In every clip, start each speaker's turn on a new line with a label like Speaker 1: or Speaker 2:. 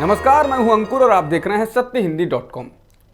Speaker 1: नमस्कार, मैं हूं अंकुर और आप देख रहे हैं सत्यहिंदी.com।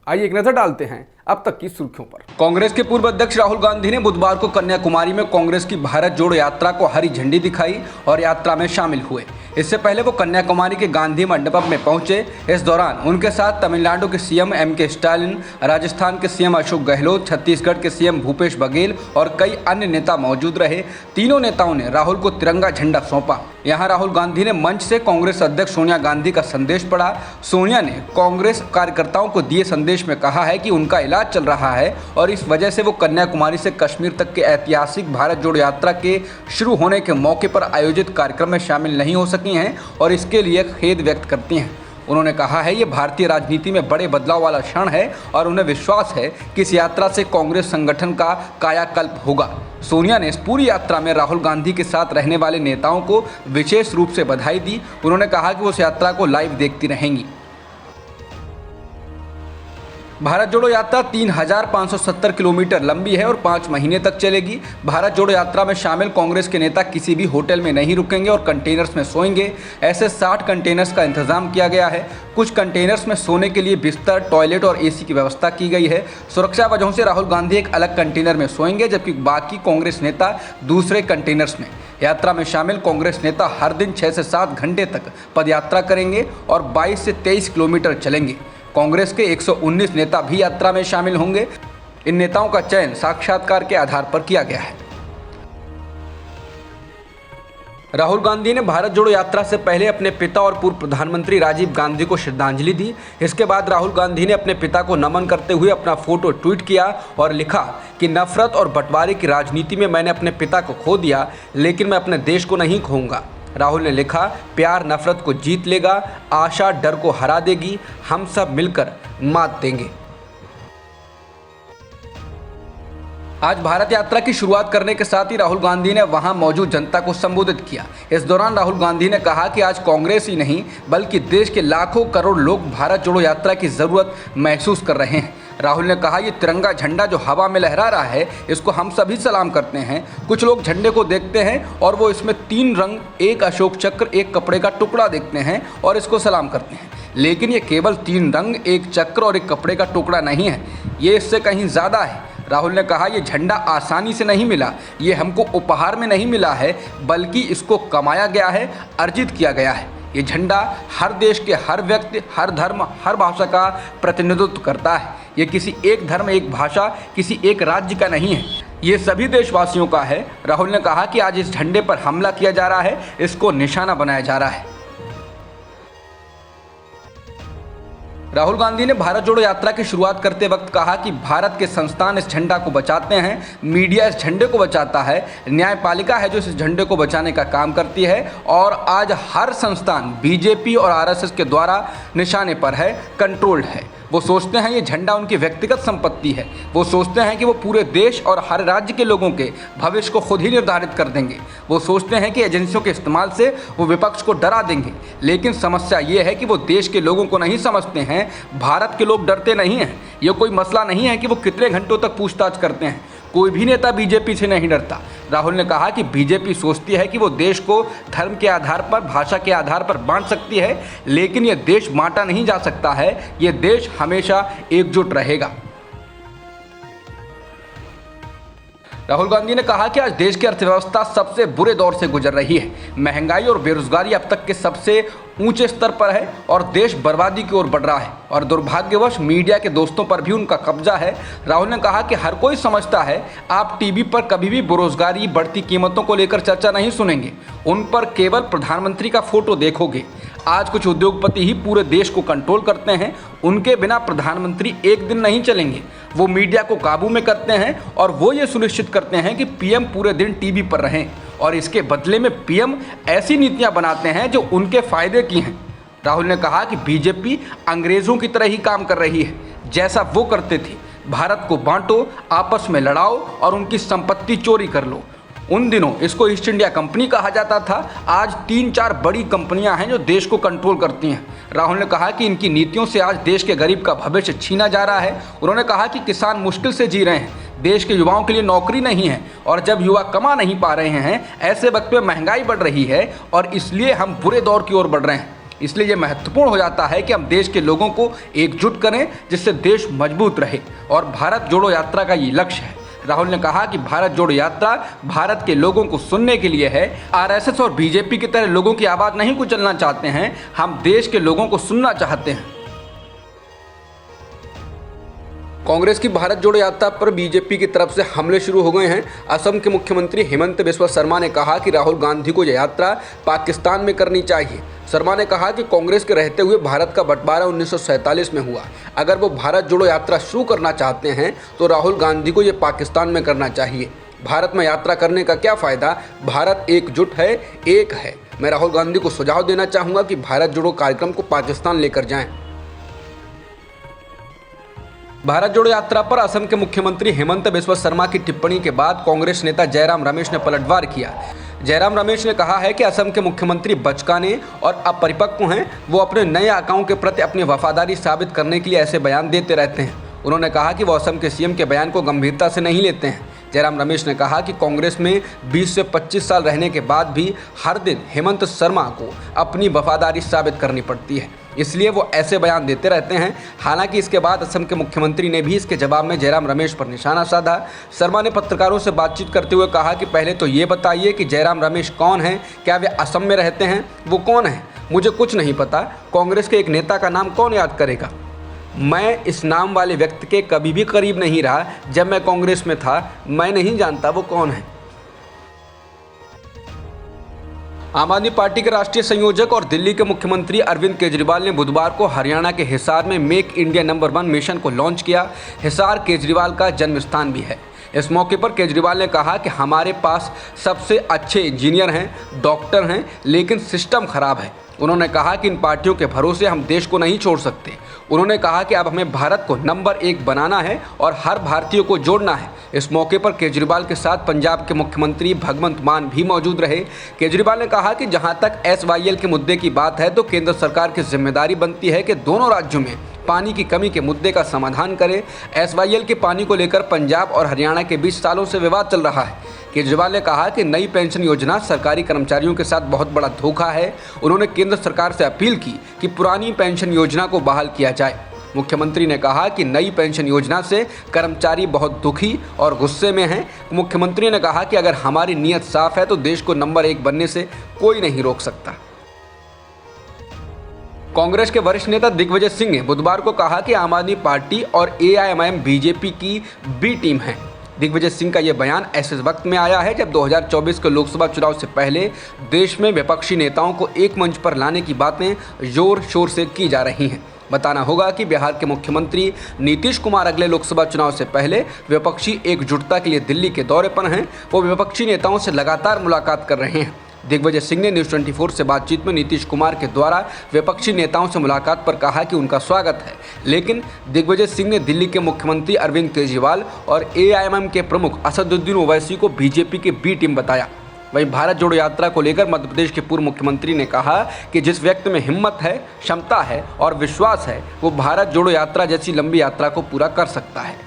Speaker 1: आइए एक नजर डालते हैं अब तक की सुर्खियों पर। कांग्रेस के पूर्व अध्यक्ष राहुल गांधी ने बुधवार को कन्याकुमारी में कांग्रेस की भारत जोड़ो यात्रा को हरी झंडी दिखाई और यात्रा में शामिल हुए। इससे पहले वो कन्याकुमारी के गांधी मंडपम में पहुंचे। इस दौरान उनके साथ तमिलनाडु के सीएम एम.के. स्टालिन, राजस्थान के सीएम अशोक गहलोत, छत्तीसगढ़ के सीएम भूपेश बघेल और कई अन्य नेता मौजूद रहे। तीनों नेताओं ने राहुल को तिरंगा झंडा सौंपा। यहां राहुल गांधी ने मंच से कांग्रेस अध्यक्ष सोनिया गांधी का संदेश पढ़ा। सोनिया ने कांग्रेस कार्यकर्ताओं को दिए संदेश में कहा है कि उनका इलाज चल रहा है और इस वजह से वो कन्याकुमारी से कश्मीर तक के ऐतिहासिक भारत जोड़ो यात्रा के शुरू होने के मौके पर आयोजित कार्यक्रम में शामिल नहीं हो सकी हैं और इसके लिए खेद व्यक्त करती हैं। उन्होंने कहा है ये भारतीय राजनीति में बड़े बदलाव वाला क्षण है और उन्हें विश्वास है कि इस यात्रा से कांग्रेस संगठन का कायाकल्प होगा। सोनिया ने इस पूरी यात्रा में राहुल गांधी के साथ रहने वाले नेताओं को विशेष रूप से बधाई दी। उन्होंने कहा कि वो इस यात्रा को लाइव देखती रहेंगी। भारत जोड़ो यात्रा 3,570 किलोमीटर लंबी है और 5 महीने तक चलेगी। भारत जोड़ो यात्रा में शामिल कांग्रेस के नेता किसी भी होटल में नहीं रुकेंगे और कंटेनर्स में सोएंगे। ऐसे 60 कंटेनर्स का इंतजाम किया गया है। कुछ कंटेनर्स में सोने के लिए बिस्तर, टॉयलेट और एसी की व्यवस्था की गई है। सुरक्षा वजहों से राहुल गांधी एक अलग कंटेनर में सोएंगे जबकि बाकी कांग्रेस नेता दूसरे कंटेनर्स में। यात्रा में शामिल कांग्रेस नेता हर दिन 6 से 7 घंटे तक पदयात्रा करेंगे और 22 से 23 किलोमीटर चलेंगे। कांग्रेस के 119 नेता भी यात्रा में शामिल होंगे। इन नेताओं का चयन साक्षात्कार के आधार पर किया गया है। राहुल गांधी ने भारत जोड़ो यात्रा से पहले अपने पिता और पूर्व प्रधानमंत्री राजीव गांधी को श्रद्धांजलि दी। इसके बाद राहुल गांधी ने अपने पिता को नमन करते हुए अपना फोटो ट्वीट किया और लिखा कि नफरत और बंटवारे की राजनीति में मैंने अपने पिता को खो दिया, लेकिन मैं अपने देश को नहीं खोऊंगा। राहुल ने लिखा, प्यार नफरत को जीत लेगा, आशा डर को हरा देगी, हम सब मिलकर मात देंगे। आज भारत यात्रा की शुरुआत करने के साथ ही राहुल गांधी ने वहां मौजूद जनता को संबोधित किया। इस दौरान राहुल गांधी ने कहा कि आज कांग्रेस ही नहीं बल्कि देश के लाखों करोड़ लोग भारत जोड़ो यात्रा की ज़रूरत महसूस कर रहे हैं। राहुल ने कहा, ये तिरंगा झंडा जो हवा में लहरा रहा है इसको हम सभी सलाम करते हैं। कुछ लोग झंडे को देखते हैं और वो इसमें 3 रंग, एक अशोक चक्र, एक कपड़े का टुकड़ा देखते हैं और इसको सलाम करते हैं, लेकिन ये केवल 3 रंग, एक चक्र और एक कपड़े का टुकड़ा नहीं है, ये इससे कहीं ज़्यादा है। राहुल ने कहा, ये झंडा आसानी से नहीं मिला, ये हमको उपहार में नहीं मिला है बल्कि इसको कमाया गया है, अर्जित किया गया है। ये झंडा हर देश के हर व्यक्ति, हर धर्म, हर भाषा का प्रतिनिधित्व करता है। ये किसी एक धर्म, एक भाषा, किसी एक राज्य का नहीं है, ये सभी देशवासियों का है। राहुल ने कहा कि आज इस झंडे पर हमला किया जा रहा है, इसको निशाना बनाया जा रहा है। राहुल गांधी ने भारत जोड़ो यात्रा की शुरुआत करते वक्त कहा कि भारत के संस्थान इस झंडा को बचाते हैं, मीडिया इस झंडे को बचाता है, न्यायपालिका है जो इस झंडे को बचाने का काम करती है और आज हर संस्थान बीजेपी और आरएसएस के द्वारा निशाने पर है, कंट्रोल्ड है। वो सोचते हैं ये झंडा उनकी व्यक्तिगत संपत्ति है। वो सोचते हैं कि वो पूरे देश और हर राज्य के लोगों के भविष्य को खुद ही निर्धारित कर देंगे। वो सोचते हैं कि एजेंसियों के इस्तेमाल से वो विपक्ष को डरा देंगे, लेकिन समस्या ये है कि वो देश के लोगों को नहीं समझते हैं। भारत के लोग डरते नहीं हैं। ये कोई मसला नहीं है कि वो कितने घंटों तक पूछताछ करते हैं। कोई भी नेता बीजेपी से नहीं डरता। राहुल ने कहा कि बीजेपी सोचती है कि वो देश को धर्म के आधार पर, भाषा के आधार पर बांट सकती है, लेकिन ये देश बांटा नहीं जा सकता है। ये देश हमेशा एकजुट रहेगा। राहुल गांधी ने कहा कि आज देश की अर्थव्यवस्था सबसे बुरे दौर से गुजर रही है। महंगाई और बेरोजगारी अब तक के सबसे ऊंचे स्तर पर है और देश बर्बादी की ओर बढ़ रहा है और दुर्भाग्यवश मीडिया के दोस्तों पर भी उनका कब्जा है। राहुल ने कहा कि हर कोई समझता है, आप टीवी पर कभी भी बेरोजगारी, बढ़ती कीमतों को लेकर चर्चा नहीं सुनेंगे, उन पर केवल प्रधानमंत्री का फोटो देखोगे। आज कुछ उद्योगपति ही पूरे देश को कंट्रोल करते हैं, उनके बिना प्रधानमंत्री एक दिन नहीं चलेंगे। वो मीडिया को काबू में करते हैं और वो ये सुनिश्चित करते हैं कि पीएम पूरे दिन टीवी पर रहें और इसके बदले में पीएम ऐसी नीतियां बनाते हैं जो उनके फायदे की हैं। राहुल ने कहा कि बीजेपी अंग्रेजों की तरह ही काम कर रही है, जैसा वो करते थे। भारत को बांटो, आपस में लड़ाओ और उनकी संपत्ति चोरी कर लो। उन दिनों इसको ईस्ट इंडिया कंपनी कहा जाता था। आज 3-4 बड़ी कंपनियां हैं जो देश को कंट्रोल करती हैं। राहुल ने कहा कि इनकी नीतियों से आज देश के गरीब का भविष्य छीना जा रहा है। उन्होंने कहा कि किसान मुश्किल से जी रहे हैं, देश के युवाओं के लिए नौकरी नहीं है और जब युवा कमा नहीं पा रहे हैं, ऐसे वक्त में महंगाई बढ़ रही है और इसलिए हम बुरे दौर की ओर बढ़ रहे हैं। इसलिए ये महत्वपूर्ण हो जाता है कि हम देश के लोगों को एकजुट करें जिससे देश मजबूत रहे और भारत जोड़ो यात्रा का ये लक्ष्य है। राहुल ने कहा कि भारत जोड़ो यात्रा भारत के लोगों को सुनने के लिए है। आरएसएस और बीजेपी की तरह लोगों की आवाज नहीं कुचलना चाहते हैं, हम देश के लोगों को सुनना चाहते हैं। कांग्रेस की भारत जोड़ो यात्रा पर बीजेपी की तरफ से हमले शुरू हो गए हैं। असम के मुख्यमंत्री हेमंत बिस्वा शर्मा ने कहा कि राहुल गांधी को यह यात्रा पाकिस्तान में करनी चाहिए। शर्मा ने कहा कि कांग्रेस के रहते हुए भारत का बंटवारा 1947 में हुआ। अगर वो भारत जोड़ो यात्रा शुरू करना चाहते हैं तो राहुल गांधी को ये पाकिस्तान में करना चाहिए। भारत में यात्रा करने का क्या फ़ायदा? भारत एकजुट है, एक है। मैं राहुल गांधी को सुझाव देना चाहूँगा कि भारत जोड़ो कार्यक्रम को पाकिस्तान लेकर जाएं। भारत जोड़ो यात्रा पर असम के मुख्यमंत्री हेमंत बिस्वा शर्मा की टिप्पणी के बाद कांग्रेस नेता जयराम रमेश ने पलटवार किया। जयराम रमेश ने कहा है कि असम के मुख्यमंत्री बचकाने और अपरिपक्व हैं। वो अपने नए आकाओं के प्रति अपनी वफादारी साबित करने के लिए ऐसे बयान देते रहते हैं। उन्होंने कहा कि वो असम के सीएम के बयान को गंभीरता से नहीं लेते हैं। जयराम रमेश ने कहा कि कांग्रेस में 20 से 25 साल रहने के बाद भी हर दिन हेमंत शर्मा को अपनी वफादारी साबित करनी पड़ती है, इसलिए वो ऐसे बयान देते रहते हैं। हालांकि इसके बाद असम के मुख्यमंत्री ने भी इसके जवाब में जयराम रमेश पर निशाना साधा। शर्मा ने पत्रकारों से बातचीत करते हुए कहा कि पहले तो ये बताइए कि जयराम रमेश कौन हैं, क्या वे असम में रहते हैं? वो कौन है? मुझे कुछ नहीं पता। कांग्रेस के एक नेता का नाम कौन याद करेगा? मैं इस नाम वाले व्यक्ति के कभी भी करीब नहीं रहा। जब मैं कांग्रेस में था, मैं नहीं जानता वो कौन है। आम आदमी पार्टी के राष्ट्रीय संयोजक और दिल्ली के मुख्यमंत्री अरविंद केजरीवाल ने बुधवार को हरियाणा के हिसार में मेक इंडिया नंबर 1 मिशन को लॉन्च किया। हिसार केजरीवाल का जन्म स्थान भी है। इस मौके पर केजरीवाल ने कहा कि हमारे पास सबसे अच्छे इंजीनियर हैं, डॉक्टर हैं, लेकिन सिस्टम खराब है। उन्होंने कहा कि इन पार्टियों के भरोसे हम देश को नहीं छोड़ सकते। उन्होंने कहा कि अब हमें भारत को नंबर 1 बनाना है और हर भारतीय को जोड़ना है। इस मौके पर केजरीवाल के साथ पंजाब के मुख्यमंत्री भगवंत मान भी मौजूद रहे। केजरीवाल ने कहा कि जहां तक SYL के मुद्दे की बात है तो केंद्र सरकार की जिम्मेदारी बनती है कि दोनों राज्यों में पानी की कमी के मुद्दे का समाधान करें। SYL के पानी को लेकर पंजाब और हरियाणा के बीच सालों से विवाद चल रहा है। केजरीवाल ने कहा कि नई पेंशन योजना सरकारी कर्मचारियों के साथ बहुत बड़ा धोखा है। उन्होंने केंद्र सरकार से अपील की कि पुरानी पेंशन योजना को बहाल किया जाए। मुख्यमंत्री ने कहा कि नई पेंशन योजना से कर्मचारी बहुत दुखी और गुस्से में हैं। मुख्यमंत्री ने कहा कि अगर हमारी नीयत साफ है तो देश को नंबर 1 बनने से कोई नहीं रोक सकता। कांग्रेस के वरिष्ठ नेता दिग्विजय सिंह ने बुधवार को कहा कि आम आदमी पार्टी और AIMIM बीजेपी की बी टीम है। दिग्विजय सिंह का यह बयान ऐसे वक्त में आया है जब 2024 के लोकसभा चुनाव से पहले देश में विपक्षी नेताओं को एक मंच पर लाने की बातें जोर शोर से की जा रही हैं। बताना होगा कि बिहार के मुख्यमंत्री नीतीश कुमार अगले लोकसभा चुनाव से पहले विपक्षी एकजुटता के लिए दिल्ली के दौरे पर हैं। वो विपक्षी नेताओं से लगातार मुलाकात कर रहे हैं। दिग्विजय सिंह ने न्यूज़ 24 से बातचीत में नीतीश कुमार के द्वारा विपक्षी नेताओं से मुलाकात पर कहा कि उनका स्वागत है, लेकिन दिग्विजय सिंह ने दिल्ली के मुख्यमंत्री अरविंद केजरीवाल और AIMIM के प्रमुख असदुद्दीन ओवैसी को बीजेपी की बी टीम बताया। वहीं भारत जोड़ो यात्रा को लेकर मध्य प्रदेश के पूर्व मुख्यमंत्री ने कहा कि जिस व्यक्ति में हिम्मत है, क्षमता है और विश्वास है, वो भारत जोड़ो यात्रा जैसी लंबी यात्रा को पूरा कर सकता है।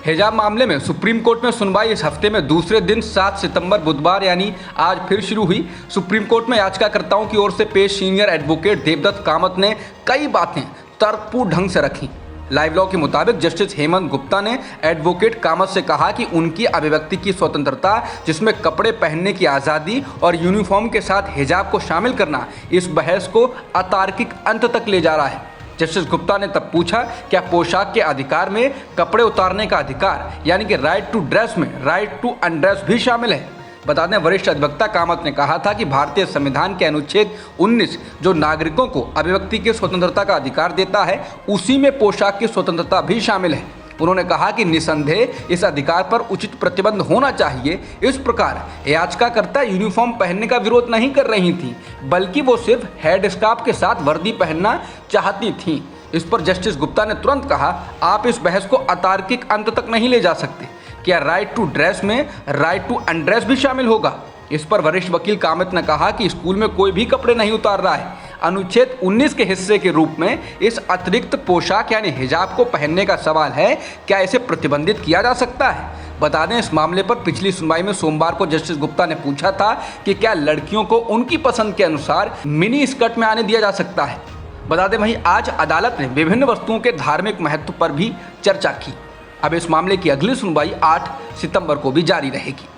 Speaker 1: हिजाब मामले में सुप्रीम कोर्ट में सुनवाई इस हफ्ते में दूसरे दिन 7 सितंबर बुधवार यानी आज फिर शुरू हुई। सुप्रीम कोर्ट में याचिकाकर्ताओं की ओर से पेश सीनियर एडवोकेट देवदत्त कामत ने कई बातें तर्कपूर्ण ढंग से रखी। लाइव लॉ के मुताबिक जस्टिस हेमंत गुप्ता ने एडवोकेट कामत से कहा कि उनकी अभिव्यक्ति की स्वतंत्रता, जिसमें कपड़े पहनने की आज़ादी और यूनिफॉर्म के साथ हिजाब को शामिल करना, इस बहस को अतार्किक अंत तक ले जा रहा है। जस्टिस गुप्ता ने तब पूछा, क्या पोशाक के अधिकार में कपड़े उतारने का अधिकार यानी कि राइट टू ड्रेस में राइट टू अनड्रेस भी शामिल है? बता दें, वरिष्ठ अधिवक्ता कामत ने कहा था कि भारतीय संविधान के अनुच्छेद 19 जो नागरिकों को अभिव्यक्ति की स्वतंत्रता का अधिकार देता है, उसी में पोशाक की स्वतंत्रता भी शामिल है। उन्होंने कहा कि निसंदेह इस अधिकार पर उचित प्रतिबंध होना चाहिए। इस प्रकार याचिकाकर्ता यूनिफॉर्म पहनने का विरोध नहीं कर रही थी, बल्कि वो सिर्फ हेड स्कार्फ के साथ वर्दी पहनना चाहती थीं। इस पर जस्टिस गुप्ता ने तुरंत कहा, आप इस बहस को अतार्किक अंत तक नहीं ले जा सकते। क्या राइट टू ड्रेस में राइट टू अनड्रेस भी शामिल होगा? इस पर वरिष्ठ वकील कामत ने कहा कि स्कूल में कोई भी कपड़े नहीं उतार रहा है। अनुच्छेद 19 के हिस्से के रूप में इस अतिरिक्त पोशाक यानी हिजाब को पहनने का सवाल है, क्या इसे प्रतिबंधित किया जा सकता है? बता दें, इस मामले पर पिछली सुनवाई में सोमवार को जस्टिस गुप्ता ने पूछा था कि क्या लड़कियों को उनकी पसंद के अनुसार मिनी स्कर्ट में आने दिया जा सकता है। बता दें, वहीं आज अदालत ने विभिन्न वस्तुओं के धार्मिक महत्व पर भी चर्चा की। अब इस मामले की अगली सुनवाई 8 सितंबर को भी जारी रहेगी।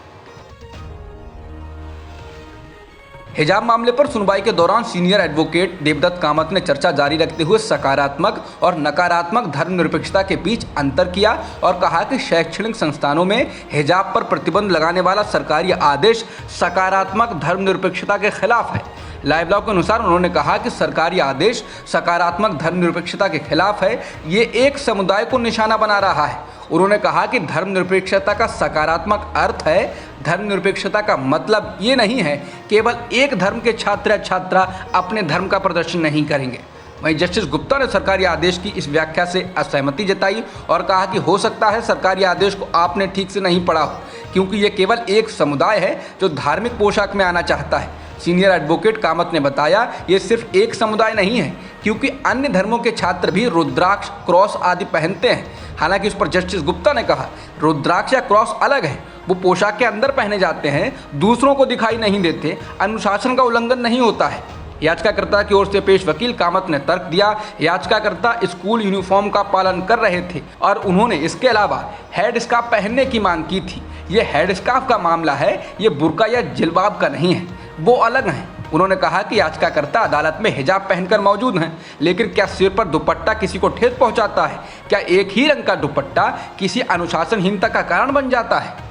Speaker 1: हिजाब मामले पर सुनवाई के दौरान सीनियर एडवोकेट देवदत्त कामत ने चर्चा जारी रखते हुए सकारात्मक और नकारात्मक धर्मनिरपेक्षता के बीच अंतर किया और कहा कि शैक्षणिक संस्थानों में हिजाब पर प्रतिबंध लगाने वाला सरकारी आदेश सकारात्मक धर्मनिरपेक्षता के खिलाफ है। लाइव लॉ के अनुसार उन्होंने कहा कि सरकारी आदेश सकारात्मक धर्मनिरपेक्षता के खिलाफ है, ये एक समुदाय को निशाना बना रहा है। उन्होंने कहा कि धर्मनिरपेक्षता का सकारात्मक अर्थ है, धर्मनिरपेक्षता का मतलब ये नहीं है केवल एक धर्म के छात्र या छात्रा अपने धर्म का प्रदर्शन नहीं करेंगे। वहीं जस्टिस गुप्ता ने सरकारी आदेश की इस व्याख्या से असहमति जताई और कहा कि हो सकता है सरकारी आदेश को आपने ठीक से नहीं पढ़ा हो, क्योंकि ये केवल एक समुदाय है जो धार्मिक पोशाक में आना चाहता है। सीनियर एडवोकेट कामत ने बताया, ये सिर्फ एक समुदाय नहीं है, क्योंकि अन्य धर्मों के छात्र भी रुद्राक्ष, क्रॉस आदि पहनते हैं। हालांकि इस पर जस्टिस गुप्ता ने कहा, रुद्राक्ष या क्रॉस अलग है, वो पोशाक के अंदर पहने जाते हैं, दूसरों को दिखाई नहीं देते, अनुशासन का उल्लंघन नहीं होता है। याचिकाकर्ता की ओर से पेश वकील कामत ने तर्क दिया, याचिकाकर्ता स्कूल यूनिफॉर्म का पालन कर रहे थे और उन्होंने इसके अलावा हेड स्कार्फ पहनने की मांग की थी। ये हेड स्कार्फ का मामला है, ये बुर्का या जिलबाब का नहीं है, वो अलग हैं। उन्होंने कहा कि याचिकाकर्ता अदालत में हिजाब पहनकर मौजूद हैं, लेकिन क्या सिर पर दुपट्टा किसी को ठेस पहुंचाता है? क्या एक ही रंग का दुपट्टा किसी अनुशासनहीनता का कारण बन जाता है?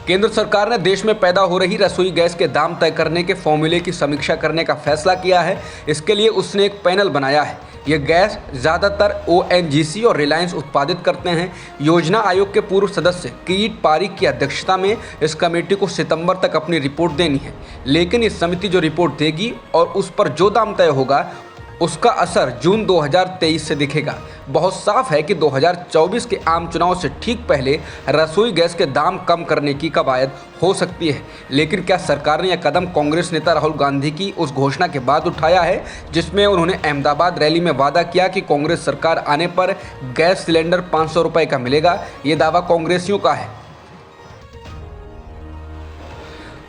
Speaker 1: केंद्र सरकार ने देश में पैदा हो रही रसोई गैस के दाम तय करने के फॉर्मूले की समीक्षा करने का फैसला किया है। इसके लिए उसने एक पैनल बनाया है। यह गैस ज़्यादातर ONGC और रिलायंस उत्पादित करते हैं। योजना आयोग के पूर्व सदस्य किरीट पारिक की अध्यक्षता में इस कमेटी को सितंबर तक अपनी रिपोर्ट देनी है, लेकिन इस समिति जो रिपोर्ट देगी और उस पर जो दाम तय होगा उसका असर जून 2023 से दिखेगा। बहुत साफ है कि 2024 के आम चुनाव से ठीक पहले रसोई गैस के दाम कम करने की कवायद हो सकती है। लेकिन क्या सरकार ने यह कदम कांग्रेस नेता राहुल गांधी की उस घोषणा के बाद उठाया है जिसमें उन्होंने अहमदाबाद रैली में वादा किया कि कांग्रेस सरकार आने पर गैस सिलेंडर 500 रुपये का मिलेगा? ये दावा कांग्रेसियों का है।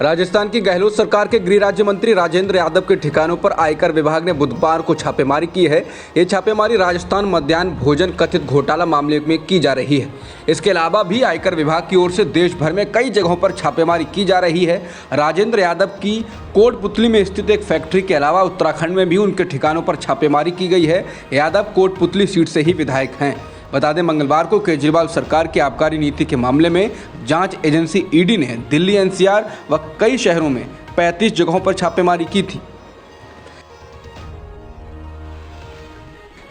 Speaker 1: राजस्थान की गहलोत सरकार के गृह राज्य मंत्री राजेंद्र यादव के ठिकानों पर आयकर विभाग ने बुधवार को छापेमारी की है। ये छापेमारी राजस्थान मध्याह्न भोजन कथित घोटाला मामले में की जा रही है। इसके अलावा भी आयकर विभाग की ओर से देश भर में कई जगहों पर छापेमारी की जा रही है। राजेंद्र यादव की कोटपुतली में स्थित एक फैक्ट्री के अलावा उत्तराखंड में भी उनके ठिकानों पर छापेमारी की गई है। यादव कोटपुतली सीट से ही विधायक हैं। बता दें, मंगलवार को केजरीवाल सरकार की आबकारी नीति के मामले में जांच एजेंसी ईडी ने दिल्ली, NCR व कई शहरों में 35 जगहों पर छापेमारी की थी।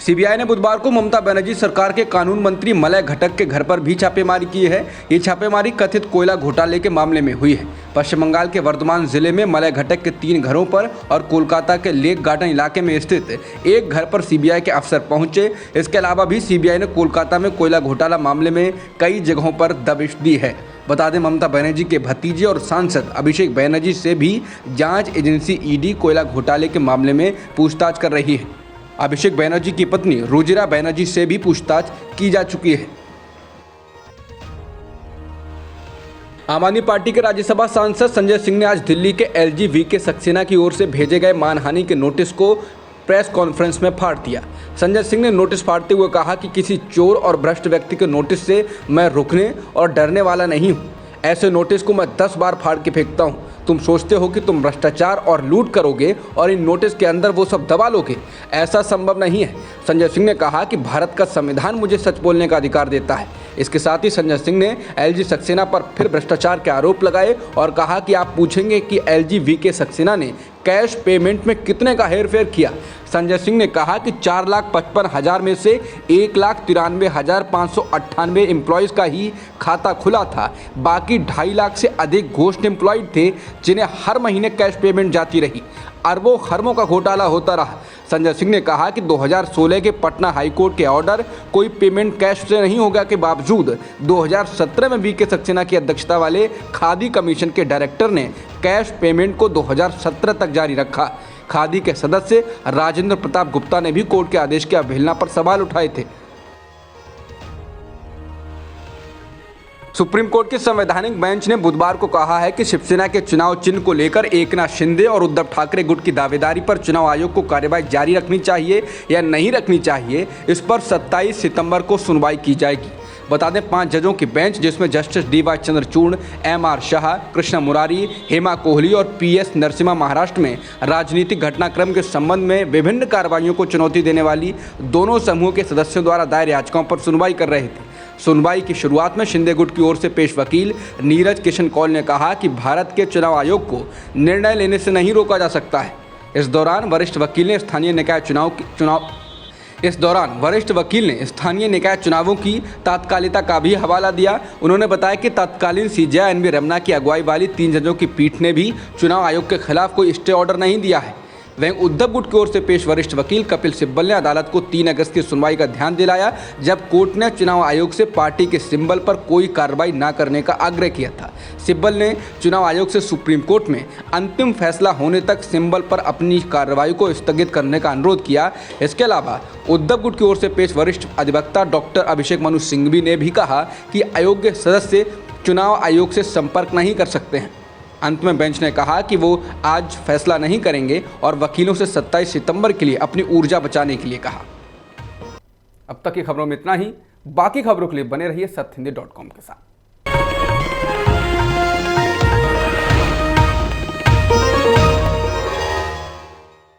Speaker 1: सीबीआई ने बुधवार को ममता बनर्जी सरकार के कानून मंत्री मलय घटक के घर पर भी छापेमारी की है। ये छापेमारी कथित कोयला घोटाले के मामले में हुई है। पश्चिम बंगाल के वर्धमान जिले में मलय घटक के 3 घरों पर और कोलकाता के लेक गार्डन इलाके में स्थित एक घर पर सीबीआई के अफसर पहुंचे। इसके अलावा भी सीबीआई ने कोलकाता में कोयला घोटाला मामले में कई जगहों पर दबिश दी है। बता दें, ममता बनर्जी के भतीजे और सांसद अभिषेक बनर्जी से भी जांच एजेंसी ईडी कोयला घोटाले के मामले में पूछताछ कर रही है। अभिषेक बनर्जी की पत्नी रुजिरा बनर्जी से भी पूछताछ की जा चुकी है। आम आदमी पार्टी के राज्यसभा सांसद संजय सिंह ने आज दिल्ली के LG VK सक्सेना की ओर से भेजे गए मानहानि के नोटिस को प्रेस कॉन्फ्रेंस में फाड़ दिया। संजय सिंह ने नोटिस फाड़ते हुए कहा कि किसी चोर और भ्रष्ट व्यक्ति के नोटिस से मैं रुकने और डरने वाला नहीं हूँ। ऐसे नोटिस को मैं 10 बार फाड़ के फेंकता हूँ। तुम सोचते हो कि तुम भ्रष्टाचार और लूट करोगे और इन नोटिस के अंदर वो सब दबा लोगे, ऐसा संभव नहीं है। संजय सिंह ने कहा कि भारत का संविधान मुझे सच बोलने का अधिकार देता है। इसके साथ ही संजय सिंह ने LG सक्सेना पर फिर भ्रष्टाचार के आरोप लगाए और कहा कि आप पूछेंगे कि LG VK सक्सेना ने कैश पेमेंट में कितने का हेरफेर किया। संजय सिंह ने कहा कि 4,55,000 में से 1,93,598 एम्प्लॉयज़ का ही खाता खुला था। बाकी 2.5 लाख से अधिक घोस्ट एम्प्लॉयड थे जिन्हें हर महीने कैश पेमेंट जाती रही। अरबों खरबों का घोटाला होता रहा। संजय सिंह ने कहा कि 2016 के पटना हाईकोर्ट के ऑर्डर कोई पेमेंट कैश से नहीं होगा के बावजूद 2017 में VK सक्सेना की अध्यक्षता वाले खादी कमीशन के डायरेक्टर ने कैश पेमेंट को 2017 तक जारी रखा। खादी के सदस्य राजेंद्र प्रताप गुप्ता ने भी कोर्ट के आदेश की अवहेलना पर सवाल उठाए थे। सुप्रीम कोर्ट के संवैधानिक बेंच ने बुधवार को कहा है कि शिवसेना के चुनाव चिन्ह को लेकर एकनाथ शिंदे और उद्धव ठाकरे गुट की दावेदारी पर चुनाव आयोग को कार्यवाही जारी रखनी चाहिए या नहीं रखनी चाहिए, इस पर 27 सितंबर को सुनवाई की जाएगी। बता दें 5 जजों की बेंच, जिसमें justice DY Chandrachud, MR Shah, Krishna Murari, Hema Kohli और PS नरसिम्हा महाराष्ट्र में राजनीतिक घटनाक्रम के संबंध में विभिन्न कार्रवाइयों को चुनौती देने वाली दोनों समूह के सदस्यों द्वारा दायर याचिकाओं पर सुनवाई कर रहे थे। सुनवाई की शुरुआत में शिंदे गुट की ओर से पेश वकील नीरज किशन कौल ने कहा कि भारत के चुनाव आयोग को निर्णय लेने से नहीं रोका जा सकता है। इस दौरान वरिष्ठ वकील ने स्थानीय निकाय चुनावों की तात्कालिकता का भी हवाला दिया। उन्होंने बताया कि तत्कालीन CJ NV रमना की अगुवाई वाली 3 जजों की पीठ ने भी चुनाव आयोग के खिलाफ कोई स्टे ऑर्डर नहीं दिया है। वहीं उद्धव गुट की ओर से पेश वरिष्ठ वकील कपिल सिब्बल ने अदालत को 3 अगस्त की सुनवाई का ध्यान दिलाया, जब कोर्ट ने चुनाव आयोग से पार्टी के सिंबल पर कोई कार्रवाई न करने का आग्रह किया था। सिब्बल ने चुनाव आयोग से सुप्रीम कोर्ट में अंतिम फैसला होने तक सिंबल पर अपनी कार्रवाई को स्थगित करने का अनुरोध किया। इसके अलावा उद्धव गुट की ओर से पेश वरिष्ठ अधिवक्ता डॉक्टर अभिषेक मनु सिंघवी ने भी कहा कि अयोग्य सदस्य चुनाव आयोग से संपर्क नहीं कर सकते हैं। अंत में बेंच ने कहा कि वो आज फैसला नहीं करेंगे और वकीलों से 27 सितंबर के लिए अपनी ऊर्जा बचाने के लिए कहा। अब तक की खबरों में इतना ही। बाकी खबरों के लिए बने रहिए सत्यहिंदी.com के साथ।